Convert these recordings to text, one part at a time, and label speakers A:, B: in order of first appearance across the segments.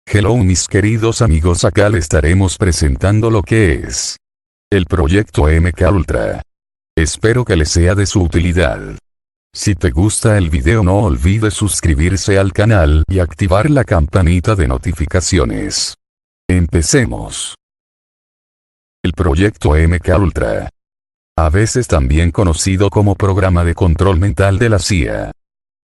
A: Hello mis queridos amigos, acá le estaremos presentando lo que es el proyecto MKUltra. Espero que les sea de su utilidad. Si te gusta el video no olvides suscribirse al canal y activar la campanita de notificaciones. Empecemos. El proyecto MKUltra, a veces también conocido como Programa de Control Mental de la CIA,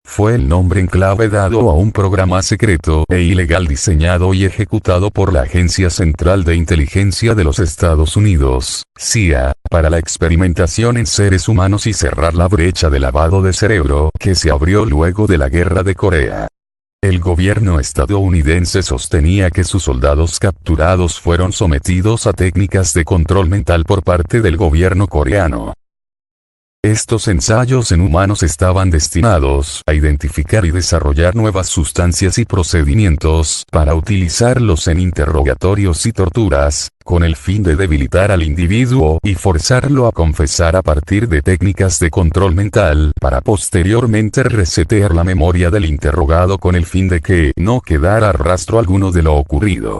A: fue el nombre en clave dado a un programa secreto e ilegal diseñado y ejecutado por la Agencia Central de Inteligencia de los Estados Unidos, CIA, para la experimentación en seres humanos y cerrar la brecha de lavado de cerebro que se abrió luego de la Guerra de Corea. El gobierno estadounidense sostenía que sus soldados capturados fueron sometidos a técnicas de control mental por parte del gobierno coreano. Estos ensayos en humanos estaban destinados a identificar y desarrollar nuevas sustancias y procedimientos para utilizarlos en interrogatorios y torturas, con el fin de debilitar al individuo y forzarlo a confesar a partir de técnicas de control mental para posteriormente resetear la memoria del interrogado con el fin de que no quedara rastro alguno de lo ocurrido.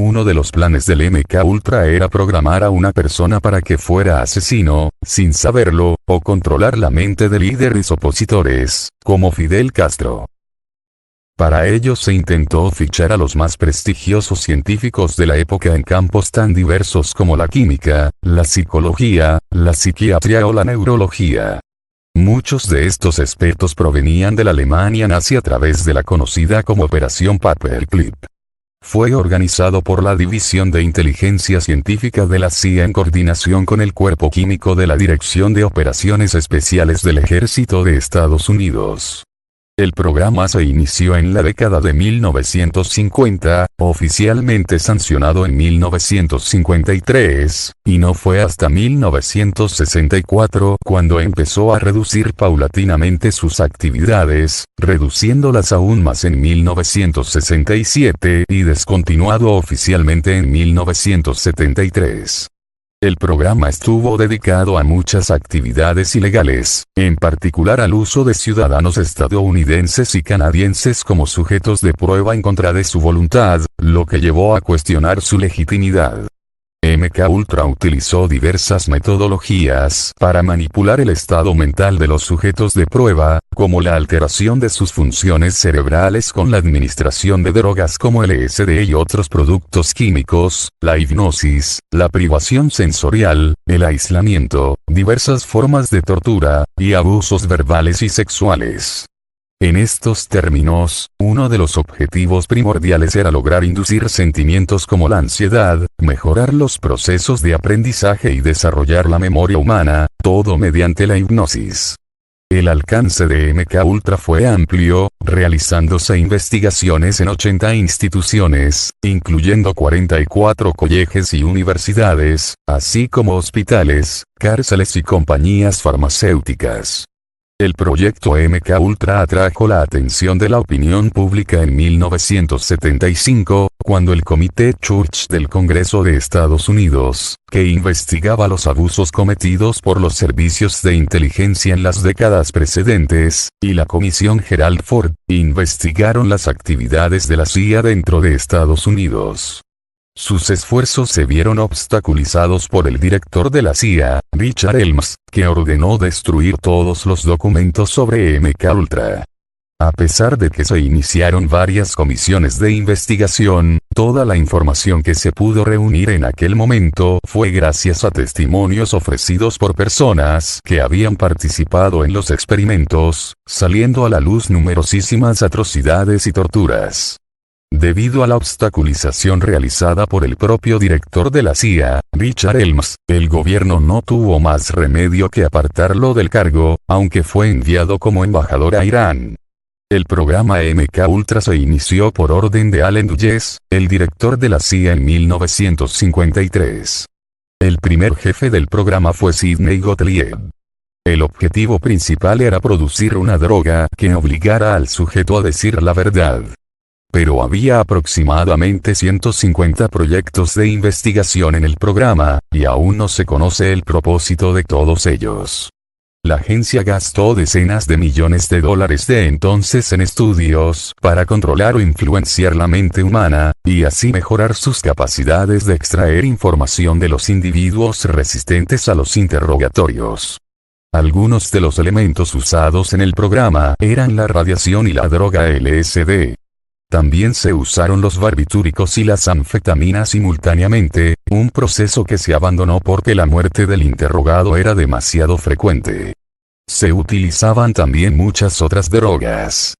A: Uno de los planes del MKUltra era programar a una persona para que fuera asesino, sin saberlo, o controlar la mente de líderes opositores, como Fidel Castro. Para ello se intentó fichar a los más prestigiosos científicos de la época en campos tan diversos como la química, la psicología, la psiquiatría o la neurología. Muchos de estos expertos provenían de la Alemania nazi a través de la conocida como Operación Paperclip. Fue organizado por la División de Inteligencia Científica de la CIA en coordinación con el Cuerpo Químico de la Dirección de Operaciones Especiales del Ejército de Estados Unidos. El programa se inició en la década de 1950, oficialmente sancionado en 1953, y no fue hasta 1964 cuando empezó a reducir paulatinamente sus actividades, reduciéndolas aún más en 1967 y descontinuado oficialmente en 1973. El programa estuvo dedicado a muchas actividades ilegales, en particular al uso de ciudadanos estadounidenses y canadienses como sujetos de prueba en contra de su voluntad, lo que llevó a cuestionar su legitimidad. MKUltra utilizó diversas metodologías para manipular el estado mental de los sujetos de prueba, como la alteración de sus funciones cerebrales con la administración de drogas como LSD y otros productos químicos, la hipnosis, la privación sensorial, el aislamiento, diversas formas de tortura, y abusos verbales y sexuales. En estos términos, uno de los objetivos primordiales era lograr inducir sentimientos como la ansiedad, mejorar los procesos de aprendizaje y desarrollar la memoria humana, todo mediante la hipnosis. El alcance de MKUltra fue amplio, realizándose investigaciones en 80 instituciones, incluyendo 44 colegios y universidades, así como hospitales, cárceles y compañías farmacéuticas. El proyecto MKUltra atrajo la atención de la opinión pública en 1975, cuando el Comité Church del Congreso de Estados Unidos, que investigaba los abusos cometidos por los servicios de inteligencia en las décadas precedentes, y la Comisión Gerald Ford, investigaron las actividades de la CIA dentro de Estados Unidos. Sus esfuerzos se vieron obstaculizados por el director de la CIA, Richard Helms, que ordenó destruir todos los documentos sobre MKUltra. A pesar de que se iniciaron varias comisiones de investigación, toda la información que se pudo reunir en aquel momento fue gracias a testimonios ofrecidos por personas que habían participado en los experimentos, saliendo a la luz numerosísimas atrocidades y torturas. Debido a la obstaculización realizada por el propio director de la CIA, Richard Helms, el gobierno no tuvo más remedio que apartarlo del cargo, aunque fue enviado como embajador a Irán. El programa MKUltra se inició por orden de Allen Dulles, el director de la CIA en 1953. El primer jefe del programa fue Sidney Gottlieb. El objetivo principal era producir una droga que obligara al sujeto a decir la verdad. Pero había aproximadamente 150 proyectos de investigación en el programa, y aún no se conoce el propósito de todos ellos. La agencia gastó decenas de millones de dólares de entonces en estudios para controlar o influenciar la mente humana, y así mejorar sus capacidades de extraer información de los individuos resistentes a los interrogatorios. Algunos de los elementos usados en el programa eran la radiación y la droga LSD. También se usaron los barbitúricos y las anfetaminas simultáneamente, un proceso que se abandonó porque la muerte del interrogado era demasiado frecuente. Se utilizaban también muchas otras drogas.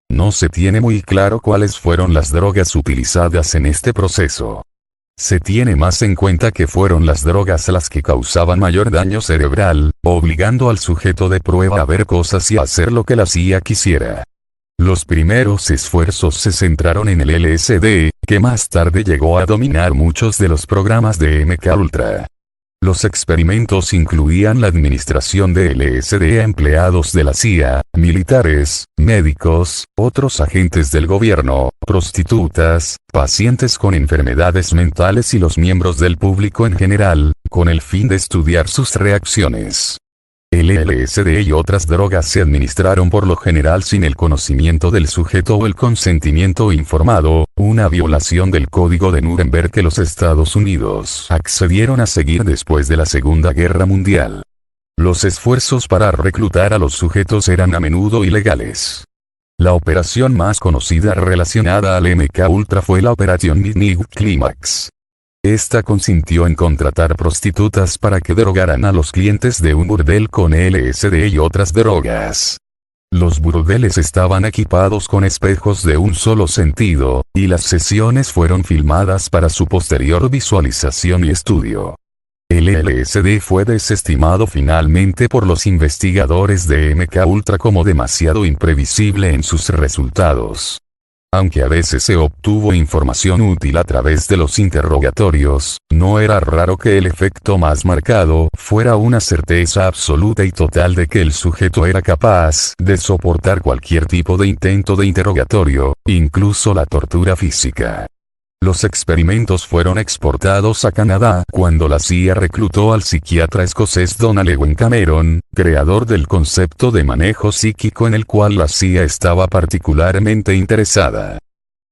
A: No se tiene muy claro cuáles fueron las drogas utilizadas en este proceso. Se tiene más en cuenta que fueron las drogas las que causaban mayor daño cerebral, obligando al sujeto de prueba a ver cosas y a hacer lo que la CIA quisiera. Los primeros esfuerzos se centraron en el LSD, que más tarde llegó a dominar muchos de los programas de MKUltra. Los experimentos incluían la administración de LSD a empleados de la CIA, militares, médicos, otros agentes del gobierno, prostitutas, pacientes con enfermedades mentales y los miembros del público en general, con el fin de estudiar sus reacciones. El LSD y otras drogas se administraron por lo general sin el conocimiento del sujeto o el consentimiento informado, una violación del Código de Nuremberg que los Estados Unidos accedieron a seguir después de la Segunda Guerra Mundial. Los esfuerzos para reclutar a los sujetos eran a menudo ilegales. La operación más conocida relacionada al MKUltra fue la Operación Midnight Climax. Esta consistió en contratar prostitutas para que drogaran a los clientes de un burdel con LSD y otras drogas. Los burdeles estaban equipados con espejos de un solo sentido, y las sesiones fueron filmadas para su posterior visualización y estudio. El LSD fue desestimado finalmente por los investigadores de MKUltra como demasiado imprevisible en sus resultados. Aunque a veces se obtuvo información útil a través de los interrogatorios, no era raro que el efecto más marcado fuera una certeza absoluta y total de que el sujeto era capaz de soportar cualquier tipo de intento de interrogatorio, incluso la tortura física. Los experimentos fueron exportados a Canadá cuando la CIA reclutó al psiquiatra escocés Donald Ewen Cameron, creador del concepto de manejo psíquico en el cual la CIA estaba particularmente interesada.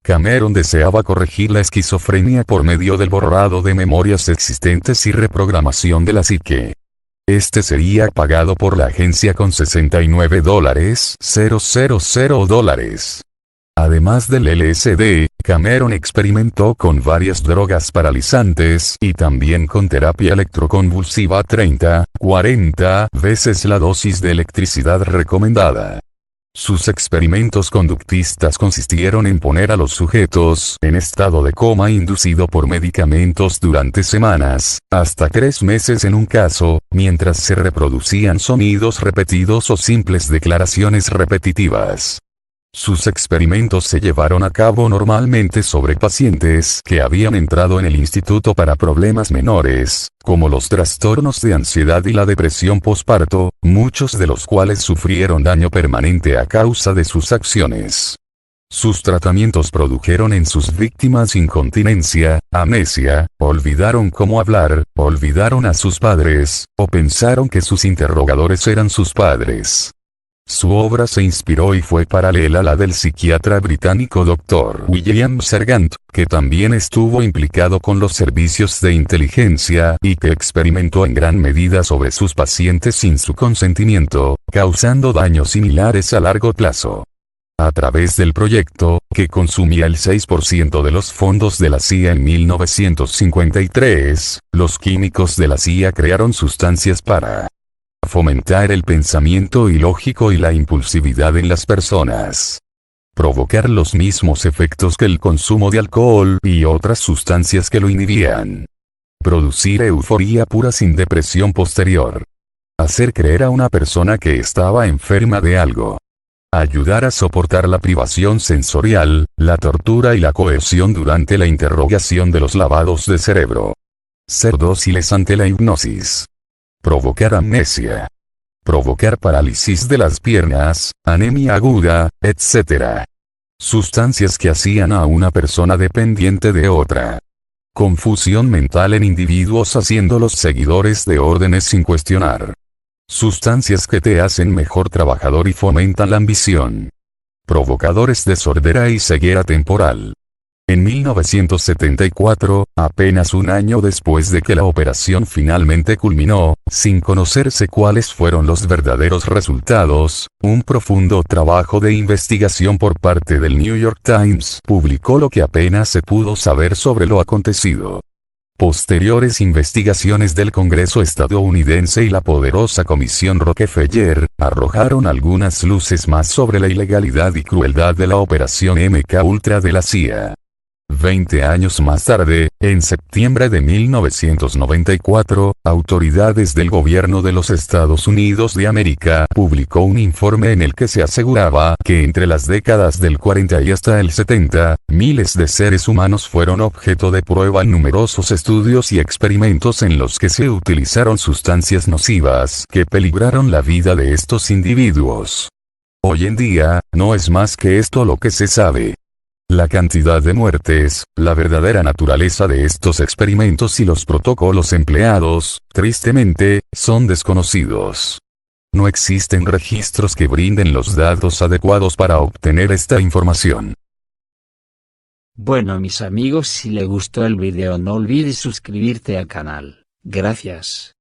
A: Cameron deseaba corregir la esquizofrenia por medio del borrado de memorias existentes y reprogramación de la psique. Este sería pagado por la agencia con $69,000. Además del LSD, Cameron experimentó con varias drogas paralizantes y también con terapia electroconvulsiva 30-40 veces la dosis de electricidad recomendada. Sus experimentos conductistas consistieron en poner a los sujetos en estado de coma inducido por medicamentos durante semanas, hasta 3 meses en un caso, mientras se reproducían sonidos repetidos o simples declaraciones repetitivas. Sus experimentos se llevaron a cabo normalmente sobre pacientes que habían entrado en el instituto para problemas menores, como los trastornos de ansiedad y la depresión posparto, muchos de los cuales sufrieron daño permanente a causa de sus acciones. Sus tratamientos produjeron en sus víctimas incontinencia, amnesia, olvidaron cómo hablar, olvidaron a sus padres, o pensaron que sus interrogadores eran sus padres. Su obra se inspiró y fue paralela a la del psiquiatra británico Dr. William Sergant, que también estuvo implicado con los servicios de inteligencia y que experimentó en gran medida sobre sus pacientes sin su consentimiento, causando daños similares a largo plazo. A través del proyecto, que consumía el 6% de los fondos de la CIA en 1953, los químicos de la CIA crearon sustancias para fomentar el pensamiento ilógico y la impulsividad en las personas. Provocar los mismos efectos que el consumo de alcohol y otras sustancias que lo inhibían. Producir euforía pura sin depresión posterior. Hacer creer a una persona que estaba enferma de algo. Ayudar a soportar la privación sensorial, la tortura y la coerción durante la interrogación de los lavados de cerebro. Ser dóciles ante la hipnosis. Provocar amnesia. Provocar parálisis de las piernas, anemia aguda, etc. Sustancias que hacían a una persona dependiente de otra. Confusión mental en individuos haciéndolos seguidores de órdenes sin cuestionar. Sustancias que te hacen mejor trabajador y fomentan la ambición. Provocadores de sordera y ceguera temporal. En 1974, apenas un año después de que la operación finalmente culminó, sin conocerse cuáles fueron los verdaderos resultados, un profundo trabajo de investigación por parte del New York Times publicó lo que apenas se pudo saber sobre lo acontecido. Posteriores investigaciones del Congreso estadounidense y la poderosa Comisión Rockefeller, arrojaron algunas luces más sobre la ilegalidad y crueldad de la operación MK Ultra de la CIA. 20 años más tarde, en septiembre de 1994, autoridades del gobierno de los Estados Unidos de América publicó un informe en el que se aseguraba que entre las décadas del 40 y hasta el 70, miles de seres humanos fueron objeto de prueba en numerosos estudios y experimentos en los que se utilizaron sustancias nocivas que peligraron la vida de estos individuos. Hoy en día, no es más que esto lo que se sabe. La cantidad de muertes, la verdadera naturaleza de estos experimentos y los protocolos empleados, tristemente, son desconocidos. No existen registros que brinden los datos adecuados para obtener esta información.
B: Bueno mis amigos, si le gustó el video no olvides suscribirte al canal. Gracias.